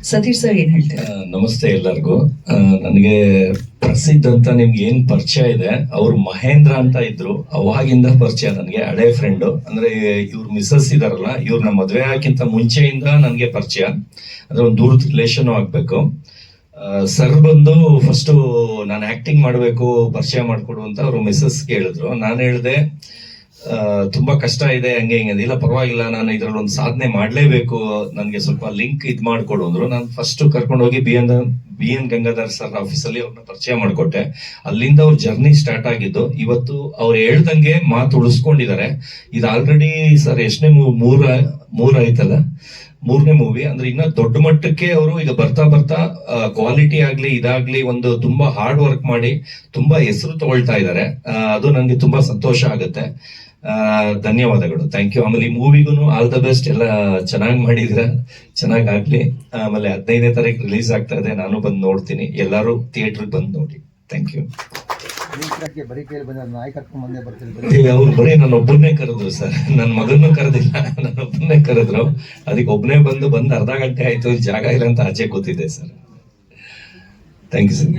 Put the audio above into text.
Satish sir ಏನ್ ಹೇಳ್ತಾರೆ? ನಮಸ್ತೆ ಎಲ್ಲರಿಗೂ. ನನಗೆ ಪ್ರಸಿದ್ಧ ಅಂತ ನಿಮ್ಗೆ ಏನ್ ಪರಿಚಯ ಇದೆ, ಅವ್ರು ಮಹೇಂದ್ರ ಅಂತ ಇದ್ರು, ಅವಾಗಿಂದ ಪರಿಚಯ ನನಗೆ, ಹಳೆ ಫ್ರೆಂಡು. ಅಂದ್ರೆ ಇವ್ರ ಮಿಸಸ್ ಇದಾರಲ್ಲ, ಇವ್ರನ್ನ ಮದ್ವೆ ಹಾಕಿಂತ ಮುಂಚೆಯಿಂದ ನನಗೆ ಪರಿಚಯ, ಅಂದ್ರೆ ಒಂದು ದೂರದ ರಿಲೇಷನ್ ಆಗ್ಬೇಕು. ಸರ್ ಬಂದು ಫಸ್ಟ್ ನಾನು ಆಕ್ಟಿಂಗ್ ಮಾಡಬೇಕು, ಪರಿಚಯ ಮಾಡ್ಕೊಡು ಅಂತ ಅವ್ರು ಮಿಸಸ್ ಹೇಳಿದ್ರು. ನಾನು ಹೇಳಿದೆ ತುಂಬಾ ಕಷ್ಟ ಇದೆ, ಹಂಗೆ ಹಿಂಗೆ. ಇಲ್ಲ ಪರವಾಗಿಲ್ಲ, ನಾನು ಇದ್ರಲ್ಲಿ ಒಂದು ಸಾಧನೆ ಮಾಡ್ಲೇಬೇಕು, ನನ್ಗೆ ಸ್ವಲ್ಪ ಲಿಂಕ್ ಇದ್ ಮಾಡ್ಕೊಡು ಅಂದ್ರು. ನಾನು ಫಸ್ಟ್ ಕರ್ಕೊಂಡು ಹೋಗಿ ಬಿ ಎನ್ ಗಂಗಾಧರ್ ಸರ್ ಆಫೀಸಲ್ಲಿ ಅವ್ರನ್ನ ಪರಿಚಯ ಮಾಡ್ಕೊಟ್ಟೆ. ಅಲ್ಲಿಂದ ಅವ್ರ ಜರ್ನಿ ಸ್ಟಾರ್ಟ್ ಆಗಿದ್ದು. ಇವತ್ತು ಅವ್ರು ಹೇಳ್ದಂಗೆ ಮಾತು ಉಳಿಸ್ಕೊಂಡಿದ್ದಾರೆ. ಇದು ಆಲ್ರೆಡಿ ಸರ್ ಎಷ್ಟನೇ ಮೂರ್ ಆಯ್ತಲ್ಲ, ಮೂರನೇ ಮೂವಿ. ಅಂದ್ರೆ ಇನ್ನ ದೊಡ್ಡ ಮಟ್ಟಕ್ಕೆ ಅವರು ಈಗ ಬರ್ತಾ ಬರ್ತಾ ಕ್ವಾಲಿಟಿ ಆಗ್ಲಿ ಇದಾಗ್ಲಿ ಒಂದು ತುಂಬಾ ಹಾರ್ಡ್ ವರ್ಕ್ ಮಾಡಿ ತುಂಬಾ ಹೆಸರು ತಗೊಳ್ತಾ ಇದ್ದಾರೆ. ಅದು ನನಗೆ ತುಂಬಾ ಸಂತೋಷ ಆಗುತ್ತೆ. ಧನ್ಯವಾದಗಳು, ಥ್ಯಾಂಕ್ ಯು. ಆಮೇಲೆ ಈ ಮೂವಿಗೂ ಆಲ್ ದ ಬೆಸ್ಟ್. ಎಲ್ಲ ಚೆನ್ನಾಗಿ ಮಾಡಿದ್ರ, ಚೆನ್ನಾಗ್ ಆಗ್ಲಿ. ಆಮೇಲೆ 15ನೇ ತಾರೀಕು ರಿಲೀಸ್ ಆಗ್ತಾ ಇದೆ, ನಾನು ಬಂದು ನೋಡ್ತೀನಿ. ಎಲ್ಲರೂ ಥಿಯೇಟರ್ಗೆ ಬಂದು ನೋಡಿ. Thank you. ಅವ್ರು ಬರೀ ನನ್ನ ಒಬ್ಬನೇ ಕರೆದ್ರು ಸರ್, ನನ್ನ ಮಗನ್ನೂ ಕರೆದಿಲ್ಲ, ನನ್ನ ಒಬ್ಬನೇ ಕರೆದ್ರು. ಅದಕ್ಕೆ ಒಬ್ಬನೇ ಬಂದು ಅರ್ಧ ಗಂಟೆ ಆಯ್ತು, ಜಾಗ ಇಲ್ಲ ಅಂತ ಆಚೆ ಕೂತಿದ್ದೆ ಸರ್. Thank you sir.